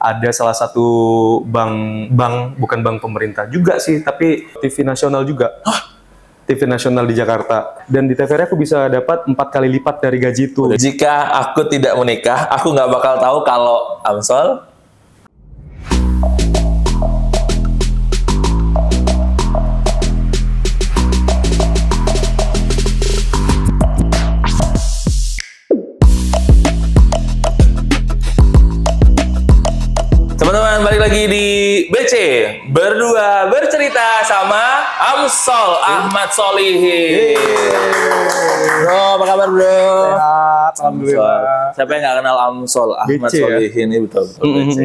ada salah satu bank bukan bank pemerintah juga sih, tapi TV nasional juga. TV nasional di Jakarta. Dan di TVRI aku bisa dapat 4 kali lipat dari gaji itu. Jika aku tidak menikah, aku nggak bakal tahu kalau Amsol. Teman-teman, balik lagi di BC Berdua Bercerita sama Amsol Ahmad Solihin. Bro, apa kabar bro? Sehat, alhamdulillah. Siapa yang nggak kenal Amsol Ahmad BC, Solihin ini betul-betul BC.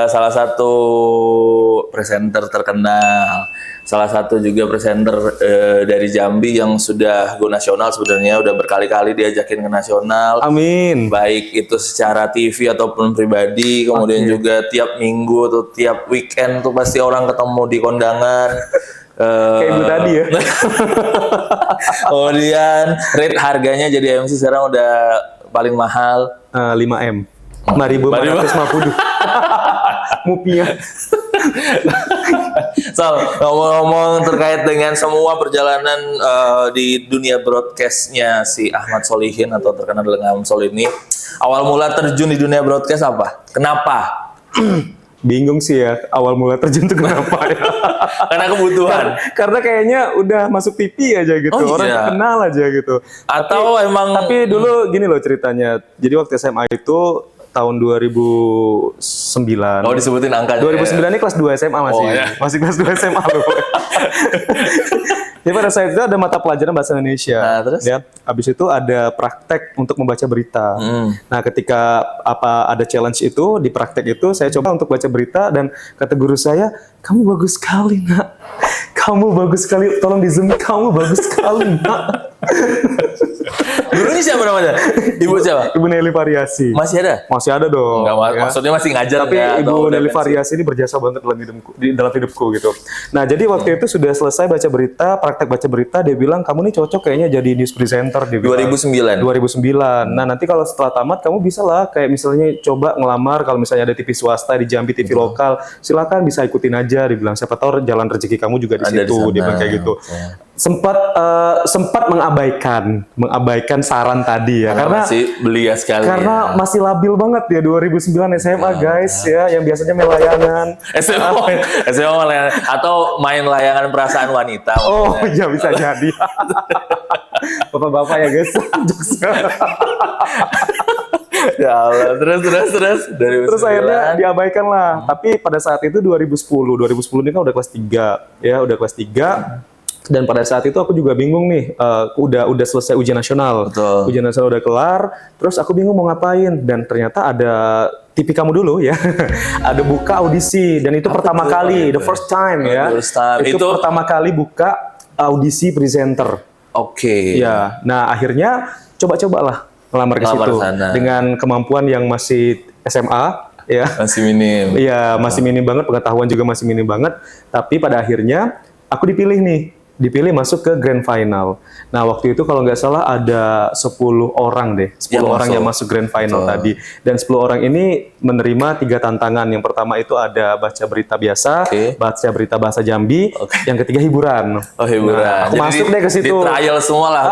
Salah satu presenter terkenal, salah satu juga presenter dari Jambi yang sudah go nasional sebenarnya, udah berkali-kali diajakin ke nasional. Amin. Baik itu secara TV ataupun pribadi, kemudian juga tiap minggu atau tiap weekend tuh pasti orang ketemu di kondangan. Kayak ibu tadi ya. Kemudian rate harganya jadi MC sekarang udah paling mahal 5M. 5.450. Mupiah. So, ngomong-ngomong terkait dengan semua perjalanan di dunia broadcastnya si Ahmad Solihin atau terkenal dengan Amsol ini, awal mula terjun di dunia broadcast apa? Kenapa? Bingung sih ya, awal mula terjun itu kenapa ya? Karena kebutuhan. Karena kayaknya udah masuk TV aja gitu, Oh, orang iya. kenal aja gitu. Atau emang Tapi dulu gini loh ceritanya, jadi waktu SMA itu tahun 2009. oh disebutin angkanya. 2009 ini kelas 2 SMA masih. Oh, iya. Masih kelas 2 SMA loh. Jadi pada saat itu ada mata pelajaran bahasa Indonesia. Nah, terus? Ya, habis itu ada praktek untuk membaca berita. Nah, ketika ada challenge itu di praktek itu saya coba untuk baca berita dan kata guru saya, "Kamu bagus sekali, Nak. Kamu bagus sekali. Tolong di zoom. Kamu bagus sekali, Nak." Gurunya siapa namanya? Ibu siapa? Ibu Nelly Variasi. Masih ada? Masih ada dong. Enggak, ya. maksudnya masih ngajar Tapi nggak? Atau Ibu udah Nelly pensiun? Variasi ini berjasa banget dalam hidupku gitu. Nah, jadi waktu itu sudah selesai baca berita, praktek baca berita, dia bilang kamu nih cocok kayaknya jadi news presenter, dia bilang. 2009. 2009. Nah, nanti kalau setelah tamat kamu bisa lah kayak misalnya coba ngelamar kalau misalnya ada TV swasta di Jambi, TV lokal, silakan bisa ikutin aja, dia bilang. Siapa tahu jalan rezeki kamu juga di Ada di situ, sana. dia bilang kayak gitu. Sempat mengabaikan saran tadi ya, karena masih belia sekali. karena ya. masih labil banget ya 2009 SMA guys ya, yang biasanya main layangan. SMA malah- atau main layangan perasaan wanita. Oh maksudnya. ya bisa jadi. Bapak-bapak ya guys. Jokes. Ya Allah, terus dari Terus akhirnya diabaikan lah. Tapi pada saat itu 2010 ini kan udah kelas 3 ya, udah kelas 3. Dan pada saat itu aku juga bingung nih, udah selesai ujian nasional. Betul. Ujian nasional udah kelar, terus aku bingung mau ngapain. Dan ternyata ada TV kamu dulu ya, ada buka audisi. Dan itu pertama kali, the first time ya. First time. Itu Itu- pertama kali buka audisi presenter. Oke. Ya, nah akhirnya coba-cobalah ngelamar ke Ngelamar situ sana. dengan kemampuan yang masih SMA ya. Masih minim. Iya, masih minim banget, pengetahuan juga masih minim banget. Tapi pada akhirnya aku dipilih masuk ke grand final. Nah, waktu itu kalau nggak salah ada 10 orang deh, 10 Yang orang masuk. yang masuk grand final Betul. tadi. Dan 10 orang ini menerima 3 tantangan. Yang pertama itu ada baca berita biasa, Oke. baca berita bahasa Jambi. Oke. Yang ketiga hiburan. Oh hiburan. Nah, aku Jadi masuk deh ke situ. Di trial semua lah.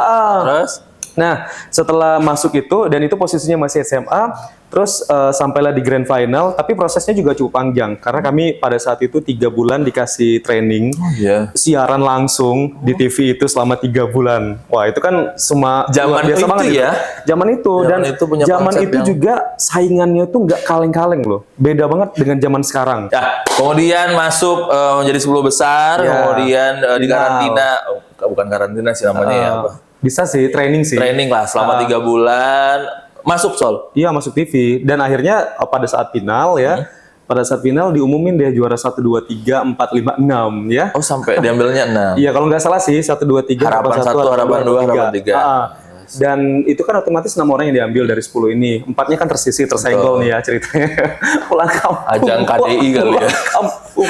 Terus? Nah, setelah masuk itu, dan itu posisinya masih SMA, terus sampailah di grand final, tapi prosesnya juga cukup panjang, karena kami pada saat itu 3 bulan dikasih training, Iya. siaran langsung di TV itu selama 3 bulan. Wah, itu kan semua Zaman luar biasa itu banget ya? Zaman itu, Zaman dan itu punya zaman konsep itu yang- juga saingannya tuh nggak kaleng-kaleng loh. Beda banget dengan zaman sekarang. Ya, kemudian masuk menjadi 10 besar, Ya, kemudian di final. karantina, bukan karantina sih namanya ya apa? Bisa sih, training sih. Training lah selama 3 bulan. Masuk Sol. Iya, masuk TV. Dan akhirnya pada saat final ya, pada saat final diumumin deh juara 1, 2, 3, 4, 5, 6 ya. Oh sampai diambilnya 6. Iya, kalau nggak salah sih 1, 2, 3, Harapan 1, harapan 2, harapan 3. Dan itu kan otomatis 6 orang yang diambil dari 10 ini. 4-nya kan tersisih, tersenggol nih ya ceritanya. Pulang kampung. Ajang KDI kali ya. Pulang kampung.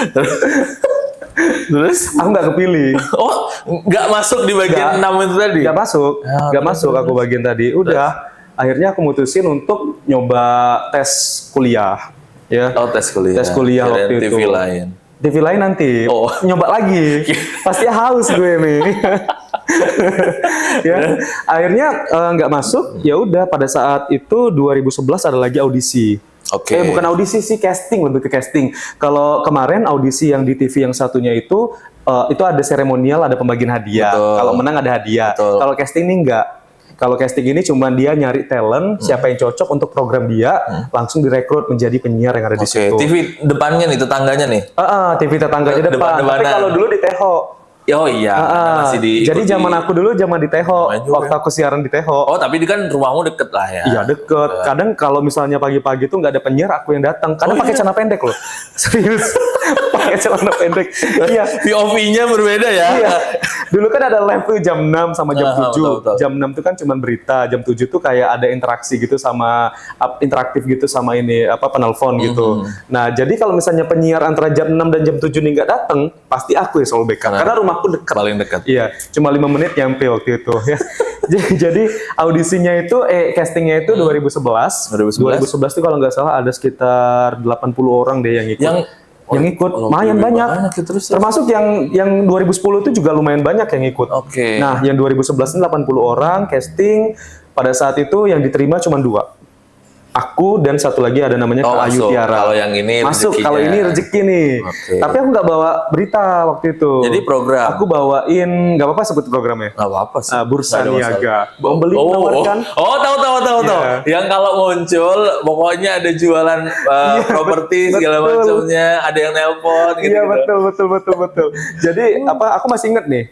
Terus? Aku nggak kepilih. Oh, nggak masuk di bagian Nggak. 6 itu tadi? Nggak masuk, Ya, nggak masuk aku bagian tadi. Udah, akhirnya aku mutusin untuk nyoba tes kuliah. ya. Oh, tes kuliah. Tes kuliah Kirain waktu TV itu. lain. TV lain nanti, Oh. nyoba lagi. Pasti haus gue nih. Ya, akhirnya nggak masuk. Ya udah, pada saat itu 2011 ada lagi audisi. Oke. Bukan audisi sih, casting, lebih ke casting. Kalau kemarin audisi yang di TV yang satunya itu ada seremonial, ada pembagian hadiah. Betul. Kalau menang ada hadiah. Betul. Kalau casting ini enggak. Kalau casting ini cuma dia nyari talent, siapa yang cocok untuk program dia, langsung direkrut menjadi penyiar yang ada di Oke, situ. TV depannya nih, tetangganya nih. TV tetangga di depan. Depan-depanan. Tapi kalau dulu di Teho. Oh iya, masih di. Jadi zaman aku dulu zaman di Teho, Lumayan juga. waktu aku siaran di Teho. Oh, tapi kan rumahmu deket lah ya. Iya deket. Kadang kalau misalnya pagi-pagi tuh nggak ada penyiar, aku yang datang. Kadang pakai celana pendek loh. Serius, pakai celana pendek. Iya. POV-nya berbeda ya. Iya. Dulu kan ada live tuh jam 6 sama jam 7. betul. Jam 6 tuh kan cuma berita, jam 7 tuh kayak ada interaksi gitu sama interaktif gitu sama ini penelpon gitu. Nah, jadi kalau misalnya penyiar antara jam 6 dan jam 7 nih nggak datang, pasti aku yang selalu backup karena rumahku dekat. Paling dekat. Iya, cuma 5 menit nyampe waktu itu ya. Jadi audisinya itu castingnya itu 2011. 2011 tuh kalau nggak salah ada sekitar 80 orang deh yang ikut. Yang ikut lumayan banyak. Terus, Termasuk yang 2010 itu juga lumayan banyak yang ikut. Oke. Nah, yang 2011 ini 80 orang casting. Pada saat itu yang diterima cuma 2. Aku dan satu lagi ada namanya Kak Ayu masuk. Tiara. Kalau yang ini masuk, rezekinya. kalau ini rezeki nih. Oke. Tapi aku nggak bawa berita waktu itu. Jadi program. Aku bawain, nggak apa-apa sebut programnya. Nggak apa-apa sih. Bursa Nggak ada Niaga. masalah. Membeli menawarkan. Tahu. Iya. Yang kalau muncul, pokoknya ada jualan properti segala betul. macamnya, ada yang nelpon gitu. Iya betul. Jadi aku masih inget nih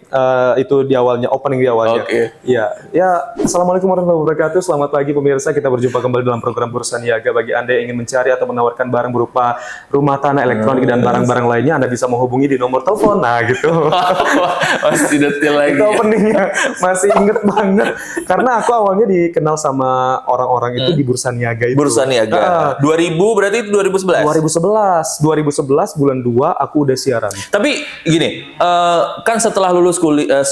itu di awalnya, opening di awalnya. Oke. Iya. Ya, assalamualaikum warahmatullahi wabarakatuh. Selamat pagi pemirsa. Kita berjumpa kembali dalam program Bursa Niaga. Bagi Anda yang ingin mencari atau menawarkan barang berupa rumah tanah, elektronik dan barang-barang lainnya, Anda bisa menghubungi di nomor telepon. Nah, gitu. Masih detail lagi. Itu openingnya masih inget banget. Karena aku awalnya dikenal sama orang-orang itu di Bursa Niaga itu. Bursa Niaga. 2000 berarti itu 2011. 2011 bulan 2 aku udah siaran. Tapi gini, kan setelah lulus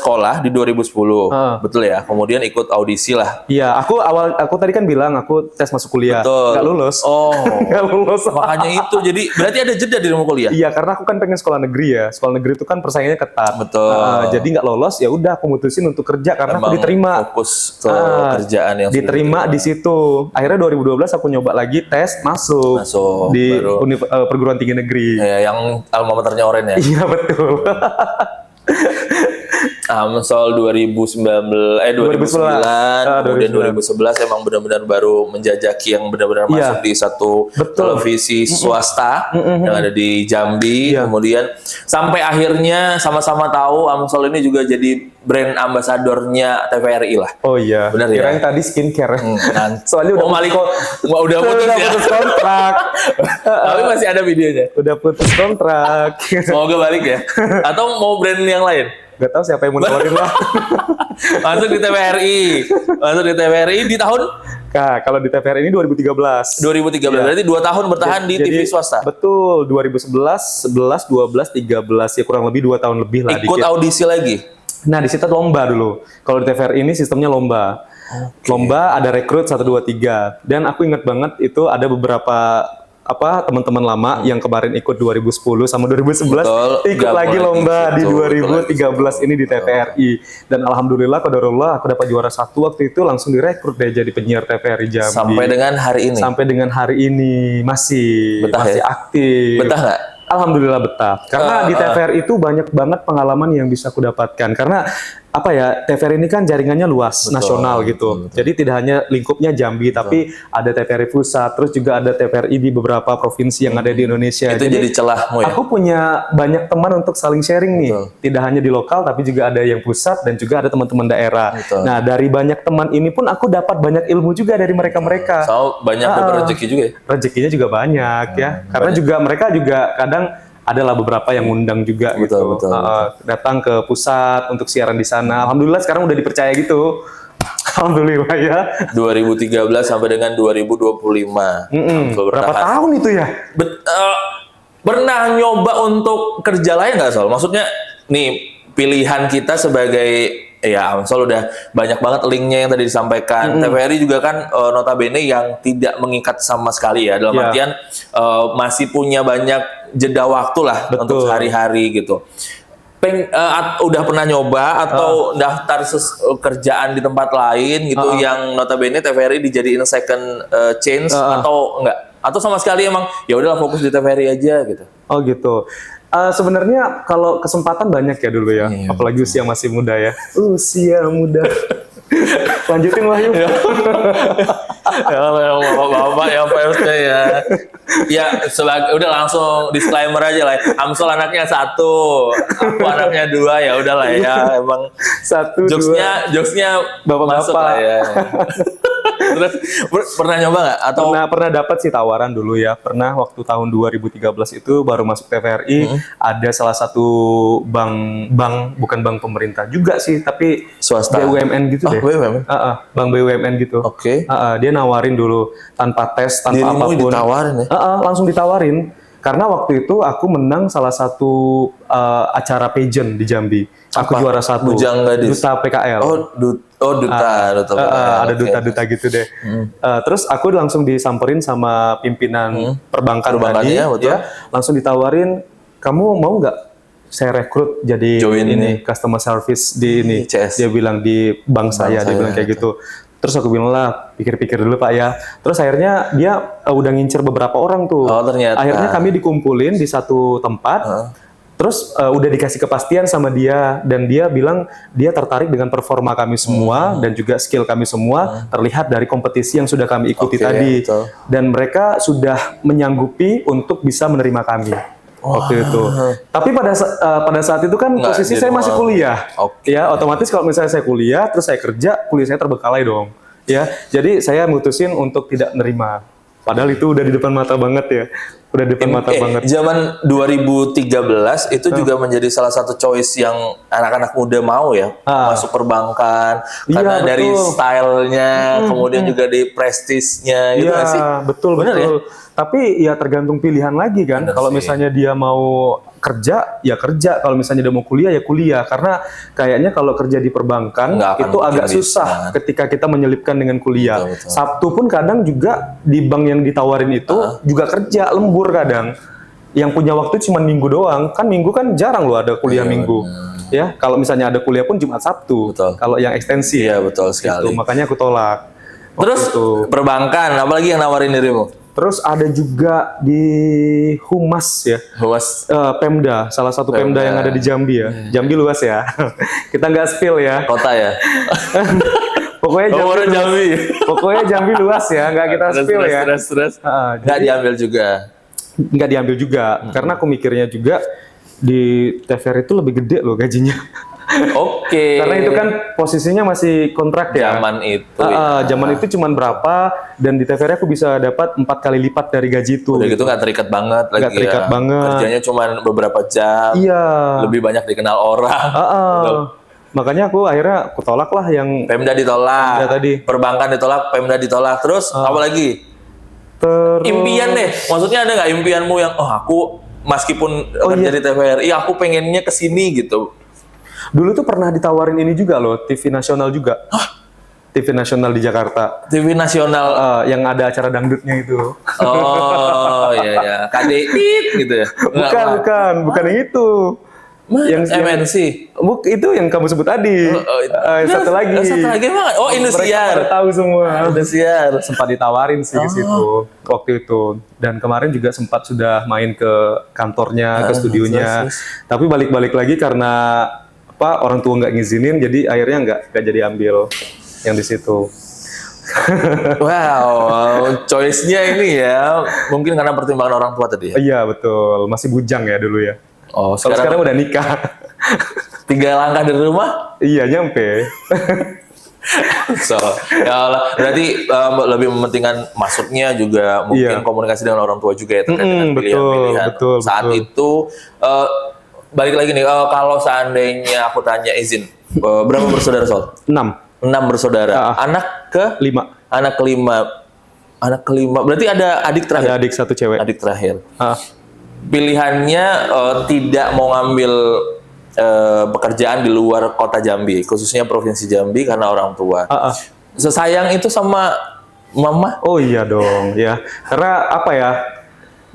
sekolah di 2010, betul ya? Kemudian ikut audisi lah. Iya, aku tadi kan bilang aku tes masuk kuliah. Betul. Nggak lulus. Oh, Nggak lulus. makanya itu. Jadi berarti ada jeda di rumah kuliah. Iya, karena aku kan pengen sekolah negeri ya. Sekolah negeri itu kan persaingannya ketat. Betul. Jadi nggak lolos, ya udah aku mutusin untuk kerja karena aku diterima. Fokus ke kerjaan yang Diterima di situ. Akhirnya 2012 aku nyoba lagi tes masuk di baru. perguruan tinggi negeri. yang alma maternya Oren ya. Iya betul. Amsol 2009, kemudian 2011 emang benar-benar baru menjajaki yang benar-benar masuk di satu televisi swasta yang ada di Jambi. Kemudian sampai akhirnya sama-sama tahu Amsol ini juga jadi brand ambasadornya TVRI lah. Oh iya, benar ya. Kirain tadi skincare. Soalnya udah putus kontrak. Tapi masih ada videonya. Udah putus kontrak. Semoga balik ya. Atau mau brand yang lain? Gak tahu siapa yang mau nawarin lah. Masuk di TVRI di tahun? Kalau di TVRI ini 2013. 2013, berarti 2 tahun bertahan di TV swasta? Betul, 2011, 11, 12, 13, ya kurang lebih 2 tahun lebih lah. Ikut audisi lagi? Nah, di situ lomba dulu. Kalau di TVRI ini sistemnya lomba. Lomba ada rekrut 1, 2, 3. Dan aku ingat banget itu ada beberapa teman-teman lama yang kemarin ikut 2010 sama 2011 ikut lagi lomba di 2013 ini di TVRI. Dan alhamdulillah qadarullah aku dapat juara 1 waktu itu, langsung direkrut deh jadi penyiar TVRI Jambi. Sampai dengan hari ini? Sampai dengan hari ini masih aktif. Betah nggak? Alhamdulillah betah. Karena di TVRI itu banyak banget pengalaman yang bisa aku dapatkan. Karena TVRI ini kan jaringannya luas, nasional gitu. Jadi tidak hanya lingkupnya Jambi, tapi ada TVRI pusat, terus juga ada TVRI di beberapa provinsi yang ada di Indonesia. Itu jadi celahmu ya? Aku punya banyak teman untuk saling sharing nih. Tidak hanya di lokal, tapi juga ada yang pusat dan juga ada teman-teman daerah. Nah, dari banyak teman ini pun aku dapat banyak ilmu juga dari mereka-mereka. So, banyak dapat rezeki juga ya? Rezekinya juga banyak ya. Karena juga mereka juga kadang adalah beberapa yang ngundang juga gitu. Datang ke pusat untuk siaran di sana. Alhamdulillah sekarang udah dipercaya gitu. Alhamdulillah ya. 2013 sampai dengan 2025. Berapa tahun itu ya? Pernah nyoba untuk kerja lain nggak, Sol? Maksudnya nih pilihan kita sebagai ya Amsol udah banyak banget linknya yang tadi disampaikan. TVRI juga kan notabene yang tidak mengikat sama sekali ya. Dalam Iya. artian masih punya banyak jeda waktu lah Betul. untuk sehari-hari gitu. Udah pernah nyoba atau daftar kerjaan di tempat lain gitu yang notabene TVRI dijadiin second chance atau enggak? Atau sama sekali emang ya udahlah fokus di TVRI aja gitu. Oh gitu. Sebenarnya kalau kesempatan banyak ya dulu ya, Iya, apalagi usia masih muda ya. Usia muda. Lanjutin Wahyu. Ya bapak-bapak ya fansnya ya. Ya udah langsung disclaimer aja lah. Amsol anaknya 1, aku anaknya 2 ya udahlah ya. Emang 1, 2. jokesnya Bapak-bapak. masuk lah ya. Terus pernah nyoba nggak atau Pernah dapat sih tawaran dulu ya. Pernah waktu tahun 2013 itu baru masuk TVRI, ada salah satu bank bukan bank pemerintah juga sih, tapi swasta? BUMN gitu deh. BUMN? Bank BUMN gitu. Oke. Dia nawarin dulu tanpa tes, tanpa Dirimu apapun. ditawarin ya? Langsung ditawarin. Karena waktu itu aku menang salah satu acara pageant di Jambi. Aku Apa? juara 1. Bujang Gadis? Duta PKL. Duta. Ada Oke. duta-duta gitu deh. Terus aku langsung disamperin sama pimpinan perbankan tadi, Perbankannya, betul. ya, langsung ditawarin, kamu mau nggak saya rekrut jadi Join ini customer service di ini. CS. Dia bilang di bank saya, dia saya, bilang kayak gitu. Terus aku bilang lah, pikir-pikir dulu Pak ya. Terus akhirnya dia udah ngincer beberapa orang tuh. Oh, ternyata. Akhirnya kami dikumpulin di satu tempat. Terus udah dikasih kepastian sama dia, dan dia bilang dia tertarik dengan performa kami semua dan juga skill kami semua terlihat dari kompetisi yang sudah kami ikuti Oke, tadi. betul. Dan mereka sudah menyanggupi untuk bisa menerima kami waktu itu. Tapi pada saat itu kan Nggak, posisi di saya masih rumah. kuliah. Oke. Ya, otomatis kalau misalnya saya kuliah terus saya kerja, kuliah saya terbengkalai dong. Ya, jadi saya mutusin untuk tidak nerima. Padahal itu udah di depan mata banget ya. Udah di depan mata banget. Zaman 2013 itu juga menjadi salah satu choice yang anak-anak muda mau ya, masuk perbankan karena Iya, dari betul. stylenya, kemudian juga di prestisnya gitu nggak sih? Iya, betul, Bener betul. Tapi ya tergantung pilihan lagi kan. Kalau misalnya dia mau kerja, ya kerja. Kalau misalnya dia mau kuliah, ya kuliah. Karena kayaknya kalau kerja di perbankan Nggak akan itu mungkin agak bisa. susah ketika kita menyelipkan dengan kuliah. Betul, betul. Sabtu pun kadang juga di bank yang ditawarin itu juga kerja lembur kadang. Yang punya waktu cuma minggu doang. Kan minggu kan jarang loh ada kuliah minggu. Ya, kalau misalnya ada kuliah pun Jumat Sabtu. Betul. Kalau yang ekstensi. Iya, betul sekali. Itu, makanya aku tolak. Terus perbankan, apalagi yang nawarin dirimu? Terus ada juga di Humas ya, Humas. Pemda, salah satu Pemda yang ada di Jambi ya. Jambi luas ya. Kita nggak spill ya. Kota ya? Pokoknya Orang Jambi. Pokoknya Jambi luas ya, nggak kita spill ya. Terus. Nggak diambil juga. Nggak diambil juga, karena aku mikirnya juga di TVRI itu lebih gede loh gajinya. Oke. Karena itu kan posisinya masih kontrak ya. Zaman itu. Zaman itu cuman berapa, dan di TVRI aku bisa dapat 4 kali lipat dari gaji itu. Udah gitu nggak terikat banget lagi. Nggak terikat ya. banget. Kerjanya cuma beberapa jam. Iya. Lebih banyak dikenal orang. Makanya aku akhirnya aku tolak lah yang Pemda ditolak. Pemda tadi. Perbankan ditolak, Pemda ditolak. Terus apa lagi? Impian deh. Maksudnya ada nggak impianmu yang aku meskipun kerja di TVRI, aku pengennya ke sini gitu. Dulu tuh pernah ditawarin ini juga loh, TV nasional juga. TV nasional di Jakarta. TV nasional. Yang ada acara dangdutnya itu. Oh iya ya. KDIT gitu ya. Bukan yang itu. Yang MNC. Itu yang kamu sebut tadi. Satu lagi. Satu lagi emang. Oh, Indosiar. Mereka tahu semua. Indosiar. Sempat ditawarin sih ke situ waktu itu. Dan kemarin juga sempat sudah main ke kantornya, ke studionya. Tapi balik-balik lagi karena orang tua nggak ngizinin, jadi akhirnya nggak jadi ambil yang di situ. Wow, choice-nya ini ya, mungkin karena pertimbangan orang tua tadi ya. Iya betul, masih bujang ya dulu ya. Oh, Kalau sekarang udah nikah. 3 langkah dari rumah? Iya nyampe. So, ya Allah, berarti lebih mementingkan masuknya juga mungkin komunikasi dengan orang tua juga ya terkait dengan pilihan-pilihan. Betul, Saat itu balik lagi nih, kalau seandainya aku tanya izin, berapa bersaudara Sol? 6 bersaudara. Anak ke? 5. Anak kelima. Berarti ada adik terakhir. Ada adik 1 cewek. Adik terakhir. Pilihannya tidak mau ngambil pekerjaan di luar kota Jambi, khususnya provinsi Jambi karena orang tua. Sesayang itu sama mama? Oh iya dong, ya. Karena apa ya?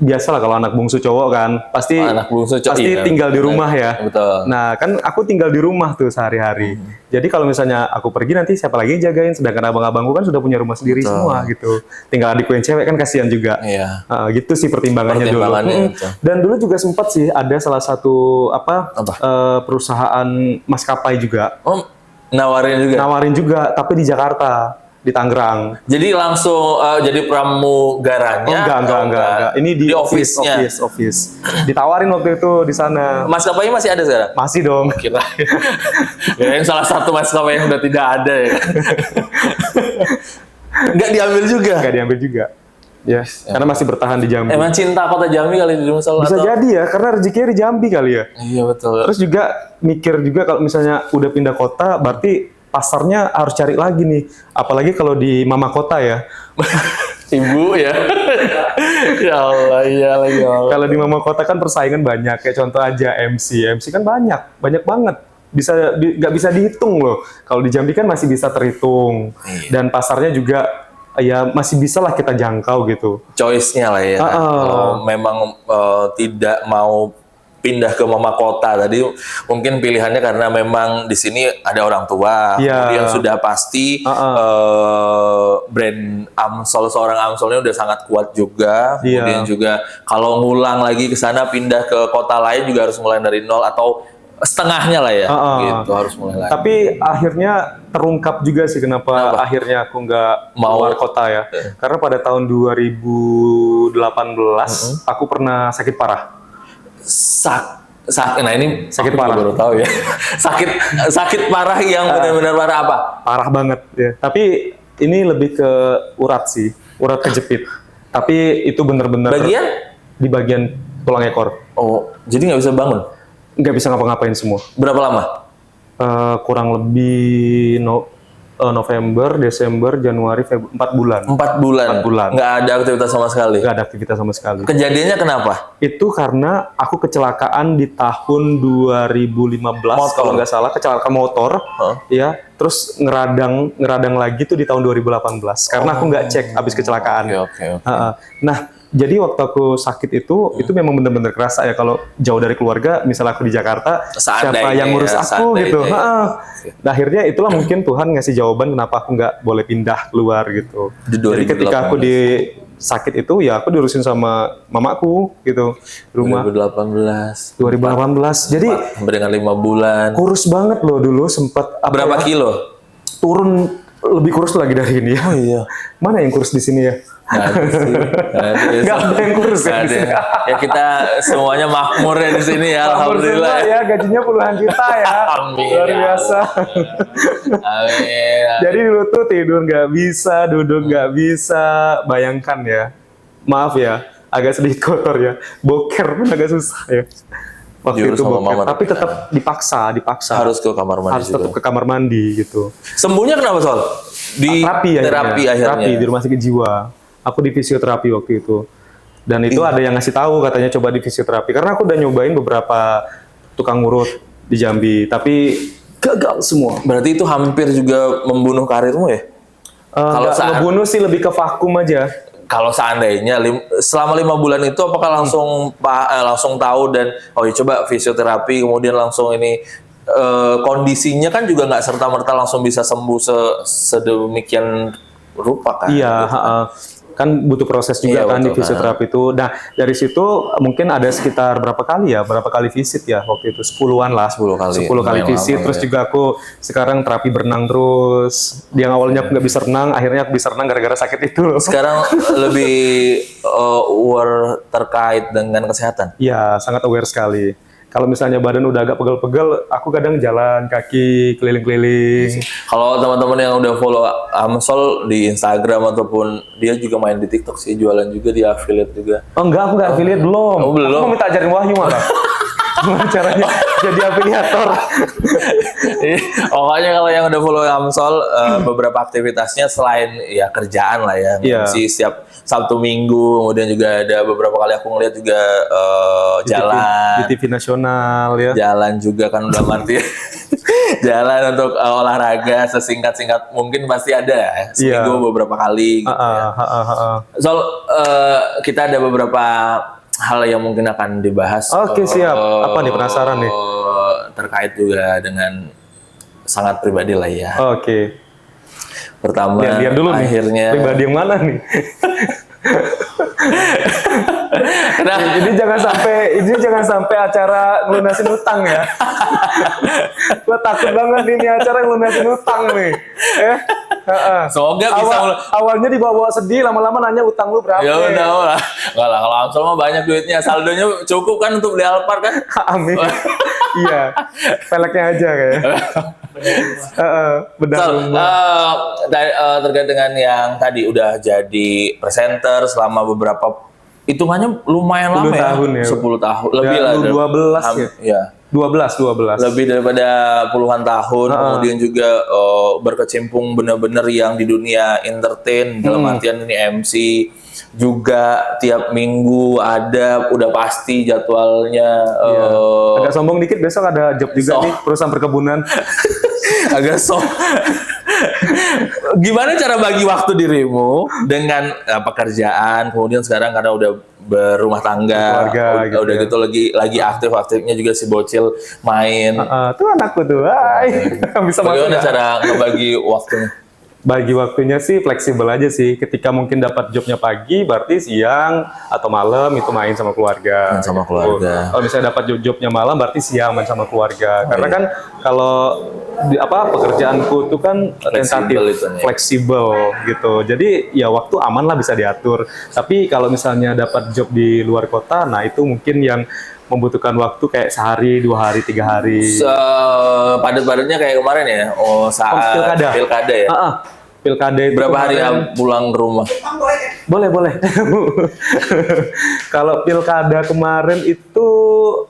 Biasalah kalau anak bungsu cowok kan, pasti Anak bungsu cowok, pasti iya. tinggal di rumah ya. Betul. Nah, kan aku tinggal di rumah tuh sehari-hari. Jadi kalau misalnya aku pergi nanti siapa lagi yang jagain? Sedangkan abang-abangku kan sudah punya rumah sendiri semua gitu. Tinggal adikku yang cewek kan kasihan juga. Iya. Gitu sih pertimbangannya dulu. Betul. Dan dulu juga sempat sih ada salah satu perusahaan maskapai juga. Oh, nawarin juga. Nawarin juga, tapi di Jakarta, di Tangerang. Jadi langsung jadi pramugaranya? Enggak. Ini di office-nya. office. Ditawarin waktu itu di sana. Maskapainya masih ada sekarang? Masih dong. Kirain salah satu maskapai yang udah tidak ada ya. Nggak diambil juga? Nggak diambil juga. Ya, karena masih bertahan di Jambi. Emang cinta kota Jambi kali di Musol? Bisa jadi ya, karena rezekinya di Jambi kali ya. Iya betul. Terus juga mikir juga kalau misalnya udah pindah kota, berarti pasarnya harus cari lagi nih. Apalagi kalau di mama kota ya. Ibu ya. Ya Allah, iya lagi. Kalau di mama kota kan persaingan banyak. Kayak contoh aja MC kan banyak banget. Nggak bisa dihitung loh. Kalau di Jambi kan masih bisa terhitung. Dan pasarnya juga ya masih bisa lah kita jangkau gitu. Choice-nya lah ya. Kalau memang tidak mau pindah ke mama kota tadi, mungkin pilihannya karena memang di sini ada orang tua, kemudian sudah pasti brand Amsol, seorang Amsolnya udah sangat kuat juga, kemudian juga kalau ngulang lagi ke sana pindah ke kota lain juga harus mulai dari nol atau setengahnya lah ya, gitu harus mulai lagi. Tapi akhirnya terungkap juga sih kenapa akhirnya aku nggak mau keluar kota ya, karena pada tahun 2018 aku pernah sakit parah. Nah ini sakit parah, baru tahu ya. sakit parah yang benar-benar parah apa? Parah banget ya. Tapi ini lebih ke urat sih, urat kejepit. Tapi itu benar-benar bagian di bagian tulang ekor. Oh, jadi nggak bisa bangun? Nggak bisa ngapa-ngapain semua. Berapa lama? Kurang lebih November, Desember, Januari, Februari, 4 bulan. 4 bulan. Nggak ada aktivitas sama sekali? Nggak ada aktivitas sama sekali. Kejadiannya kenapa? Itu karena aku kecelakaan di tahun 2015 kalau nggak salah, kecelakaan motor, ya. Terus ngeradang lagi tuh di tahun 2018 karena aku nggak cek abis kecelakaan. Oke. Nah, jadi waktu aku sakit itu memang benar-benar kerasa ya kalau jauh dari keluarga, misalnya aku di Jakarta, siapa yang ngurus aku gitu. Nah, akhirnya itulah mungkin Tuhan ngasih jawaban kenapa aku nggak boleh pindah keluar gitu. Jadi ketika aku di sakit itu ya aku diurusin sama mamaku gitu rumah. 2018. Jadi sampai dengan 5 bulan. Kurus banget loh dulu sempat. Berapa kilo? Turun lebih kurus lagi dari ini ya. Oh iya. Mana yang kurus di sini ya? Nggak ada yang kurus ya. Ya kita semuanya makmur ya di sini ya. Alhamdulillah ya. Gajinya puluhan juta ya. Amin. Luar biasa. Amin. Jadi dulu tuh tidur nggak bisa, duduk nggak bisa. Bayangkan ya. Maaf ya, agak sedikit kotor ya. Boker pun agak susah ya. Waktu itu boker. Tapi tetap dipaksa. Harus ke kamar mandi. Harus tetap ke kamar mandi gitu. Sembuhnya kenapa Sol? Di terapi akhirnya. Terapi di rumah sakit jiwa. Aku di fisioterapi waktu itu. Dan itu ada yang ngasih tahu katanya coba di fisioterapi. Karena aku udah nyobain beberapa tukang urut di Jambi, tapi gagal semua. Berarti itu hampir juga membunuh karirmu ya? Kalau membunuh sih lebih ke vakum aja. Kalau seandainya selama 5 bulan itu apakah langsung tahu dan coba fisioterapi kemudian langsung ini kondisinya kan juga nggak serta-merta langsung bisa sembuh sedemikian rupa kan? Iya, kan butuh proses juga kan di fisioterapi itu. Nah, dari situ mungkin ada sekitar berapa kali visit ya waktu itu, 10-an lah. 10 kali visit, terus juga aku sekarang terapi berenang terus. Yang awalnya aku nggak bisa renang, akhirnya aku bisa renang gara-gara sakit itu loh. Sekarang lebih aware terkait dengan kesehatan? Iya, sangat aware sekali. Kalau misalnya badan udah agak pegel-pegel, aku kadang jalan kaki keliling-keliling. Kalau teman-teman yang udah follow Amsol di Instagram ataupun dia juga main di TikTok sih, jualan juga, dia affiliate juga. Oh enggak, aku nggak affiliate belum. Oh, belum. Aku mau minta ajarin Wahyu malah. Gimana caranya? jadi afiliator. Pokoknya kalau yang udah follow Amsol, beberapa aktivitasnya selain ya kerjaan lah ya, Iya. MC setiap Sabtu Minggu, kemudian juga ada beberapa kali aku ngeliat juga jalan, Di TV nasional ya. jalan juga kan udah mati. Jalan untuk olahraga sesingkat-singkat mungkin pasti ada ya, seminggu beberapa kali gitu ya. Soal kita ada beberapa hal yang mungkin akan dibahas. Oke, siap. Apa nih, penasaran nih? Terkait juga dengan sangat pribadi lah ya. Oke. Pertama, Lihat dulu akhirnya nih. Pribadi yang mana nih? Nah, ini jangan sampai acara ngelunasin utang ya. Gua takut banget ini acara ngelunasin utang nih. semoga bisa Awalnya dibawa sedih, lama-lama nanya utang lu berapa. ya udah lah. Enggak lah, kalau Amsol mah banyak duitnya, saldonya cukup kan untuk beli Alphard kan? Amin. Iya, peleknya aja kayaknya. Benar. Terkait dengan yang tadi udah jadi presenter selama beberapa hitungannya lumayan lama ya, tahun ya. 10 tahun lebih Ya, lah. 12 ya. Ya. 12. Lebih daripada puluhan tahun, kemudian juga berkecimpung benar-benar yang di dunia entertain dalam artian ini MC juga tiap minggu ada, udah pasti jadwalnya. Agak sombong dikit, besok ada job juga nih perusahaan perkebunan. Agak gimana cara bagi waktu dirimu dengan pekerjaan, kemudian sekarang karena udah berumah tangga, keluarga, udah gitu lagi aktifnya juga si bocil main. Tuh anakku tuh, bisa masuk. Bagaimana cara ngebagi waktunya? Bagi waktunya sih fleksibel aja sih. Ketika mungkin dapat jobnya pagi, berarti siang atau malam itu main sama keluarga. Main sama keluarga. Kalau misalnya dapat jobnya malam, berarti siang main sama keluarga. Karena kan kalau pekerjaanku itu kan tentatif, fleksibel gitu. Jadi ya waktu aman lah, bisa diatur. Tapi kalau misalnya dapat job di luar kota, nah itu mungkin yang membutuhkan waktu kayak sehari, 2 hari, 3 hari. Padat-padatnya kayak kemarin ya, saat pilkada ya. Pilkada itu berapa hari pulang ke rumah? Boleh. Kalau pilkada kemarin itu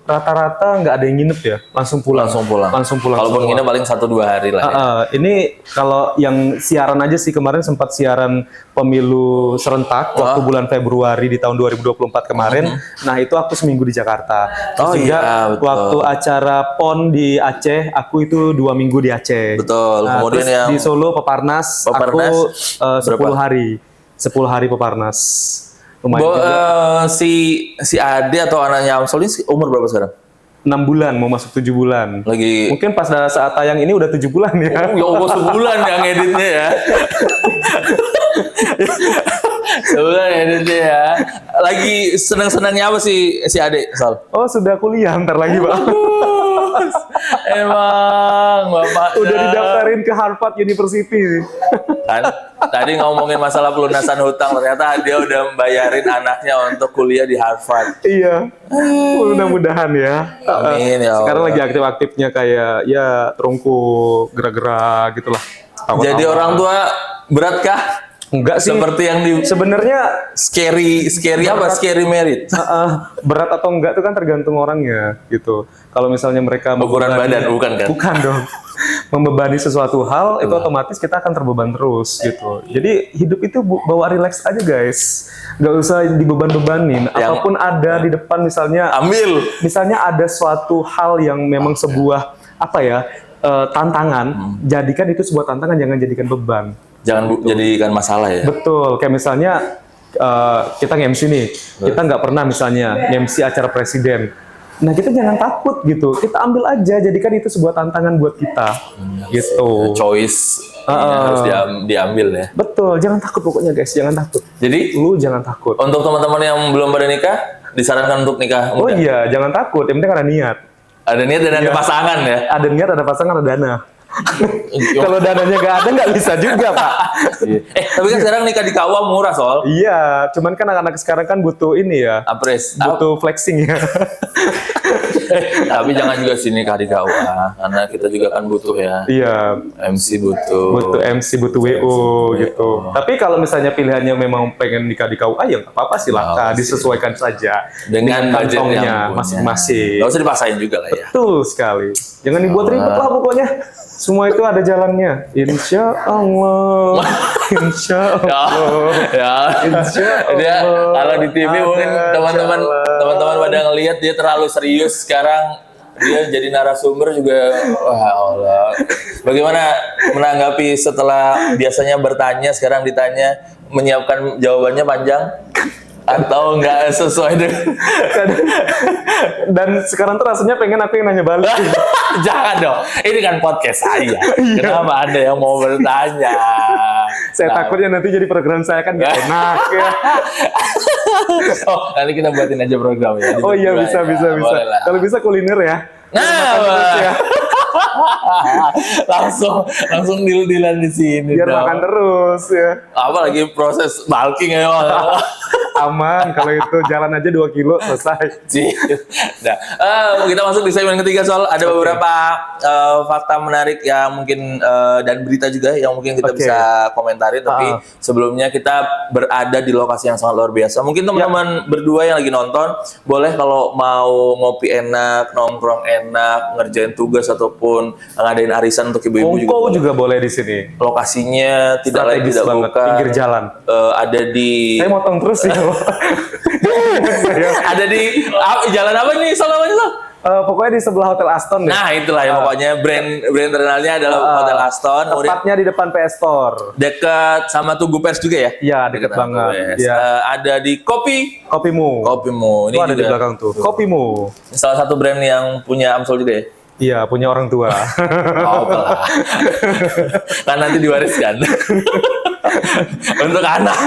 rata-rata nggak ada yang nginep ya, langsung pulang. Kalaupun nginep paling 1-2 hari lah. Ya. Ini kalau yang siaran aja sih, kemarin sempat siaran pemilu serentak waktu bulan Februari di tahun 2024 kemarin. Nah itu aku seminggu di Jakarta. Waktu acara PON di Aceh, aku itu 2 minggu di Aceh. Betul. Nah, kemudian yang di Solo Peparnas aku 10 hari Peparnas. Lumayan si Ade atau anaknya Amsol ini umur berapa sekarang? 6 bulan, mau masuk 7 bulan. Mungkin pas saat tayang ini udah 7 bulan ya. Ya Allah, sebulan yang editnya ya. Sebulan editnya ya. Lagi senang-senangnya apa sih si Ade, Sal? Oh, sudah kuliah ntar lagi, Pak. Emang Bapak udah didaftarin ke Harvard University. Kan tadi ngomongin masalah pelunasan hutang, ternyata dia udah membayarin anaknya untuk kuliah di Harvard. Iya. Mudah-mudahan ya. Amin ya Allah. Sekarang lagi aktif-aktifnya kayak ya terungku, gerak-gerak gitulah. Jadi orang tua beratkah? Enggak sih. Seperti yang sebenarnya scary apa? Scary merit. Berat atau enggak itu kan tergantung orangnya gitu. Kalau misalnya mereka ukuran badan bukan kan? Bukan dong. Membebani sesuatu hal itu otomatis kita akan terbeban terus gitu. Jadi hidup itu bawa relax aja guys. Nggak usah dibeban-bebanin. Apapun ada di depan misalnya. Ambil. Misalnya ada suatu hal yang memang sebuah tantangan. Jadikan itu sebuah tantangan, jangan jadikan beban. Jangan jadikan masalah ya. Betul, kayak misalnya kita nge-MC nih, kita nggak pernah misalnya nge-MC acara presiden. Nah kita jangan takut gitu, kita ambil aja, jadikan itu sebuah tantangan buat kita, gitu. Choice harus diambil ya. Betul, jangan takut pokoknya guys, jangan takut. Jadi lu jangan takut. Untuk teman-teman yang belum pada nikah, disarankan untuk nikah muda. Oh iya, jangan takut, yang penting ada niat. Ada niat dan ada pasangan ya. Ada niat, ada pasangan, ada dana. Kalau dananya nggak ada, nggak bisa juga Pak. Tapi kan sekarang nikah di KUA murah Sol. Iya, cuman kan anak-anak sekarang kan butuh ini ya. Apres. Butuh flexing ya. Tapi jangan juga sini kali KUA, karena kita juga kan butuh ya. Iya. MC butuh MC, butuh WO gitu. Tapi kalau misalnya pilihannya memang pengen nikah di KUA ya nggak apa-apa, silakan disesuaikan saja dengan budget kantongnya yang punya. masing-masing. Gak usah dipaksain juga lah ya. Betul sekali. Jangan dibuat ribet lah pokoknya. Semua itu ada jalannya. Insya Allah. Insya Allah. Ya. Insya Dia Allah. kalau di TV mungkin teman-teman pada ngelihat dia terlalu serius, sekarang dia jadi narasumber juga. Wah Allah. Bagaimana menanggapi setelah biasanya bertanya sekarang ditanya, menyiapkan jawabannya panjang atau nggak sesuai dengan Dan sekarang tuh rasanya pengen aku yang nanya balik. Jangan dong, ini kan podcast saya. Kenapa Anda yang mau bertanya? Saya takutnya nanti jadi program saya kan gak enak ya. Oh, nanti kita buatin aja program ya. Oh iya, bisa. Boleh lah. Kalau bisa kuliner ya. Nah, langsung deal-dealan di sini Biar dong. makan terus ya. Apalagi proses bulking ya. Aman, kalau itu jalan aja 2 kilo selesai. Nah, kita masuk di segmen ketiga, soal ada beberapa fakta menarik yang mungkin dan berita juga yang mungkin kita bisa komentari. Tapi sebelumnya kita berada di lokasi yang sangat luar biasa. Mungkin teman-teman berdua yang lagi nonton boleh kalau mau ngopi enak, nongkrong enak, ngerjain tugas ataupun ngadain arisan untuk ibu-ibu juga boleh di sini. Lokasinya tidak lain Strategis tidak banget, bukan pinggir jalan. Ada di Saya motong terus ya. ada di jalan apa nih namanya Sol? Pokoknya di sebelah Hotel Aston deh. Nah itulah ya, pokoknya brand terkenalnya adalah Hotel Aston. Tepatnya di depan PS Store. Dekat sama Tugu Pers juga ya? Iya, dekat banget. Ya. Ada di Kopimu. Kopimu. Ini Itu ada juga di belakang tuh. Kopimu. salah satu brand yang punya Amsol juga ya? Iya, punya orang tua. Oh, pelah. Kan nanti diwariskan. Untuk anak.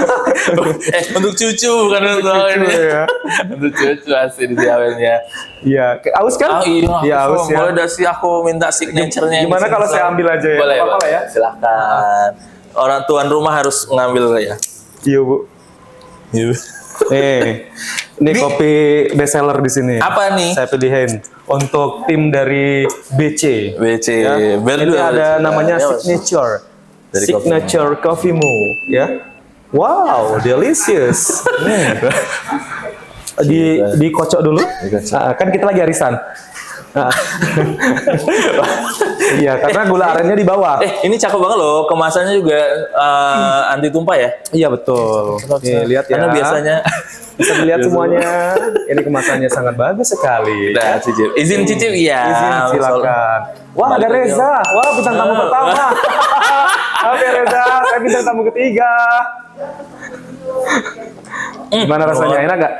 Untuk cucu bukan untuk ini. Ya. Untuk cucu asli disiapinnya. Iya, aus kan? Iya, aus ya. Boleh dah sih aku minta signature-nya. Gimana kalau saya ambil aja ya? Boleh, Apa-apa lah ya? Silahkan. Orang tuan rumah harus ngambil ya. Iya, Bu. Ini kopi best seller di sini. Apa nih? Saya pilihin untuk tim dari BC. BC. Ya. Ini ada namanya Ya, Signature. Dari Signature Coffeemu, ya. Wow, delicious. Dikocok dulu. Kan kita lagi arisan. Iya, karena gula arennya di bawah. Ini cakep banget loh. Kemasannya juga anti tumpah ya. Iya betul. Nih, lihat ya. Karena biasanya bisa dilihat semuanya. Ini kemasannya sangat bagus sekali. Nah, cicip. Izin cicip ya. Izin silakan. Wah, ada Reza. Wah, bintang tamu pertama. Oke Reza, saya bintang tamu ketiga. Gimana rasanya? Enak gak?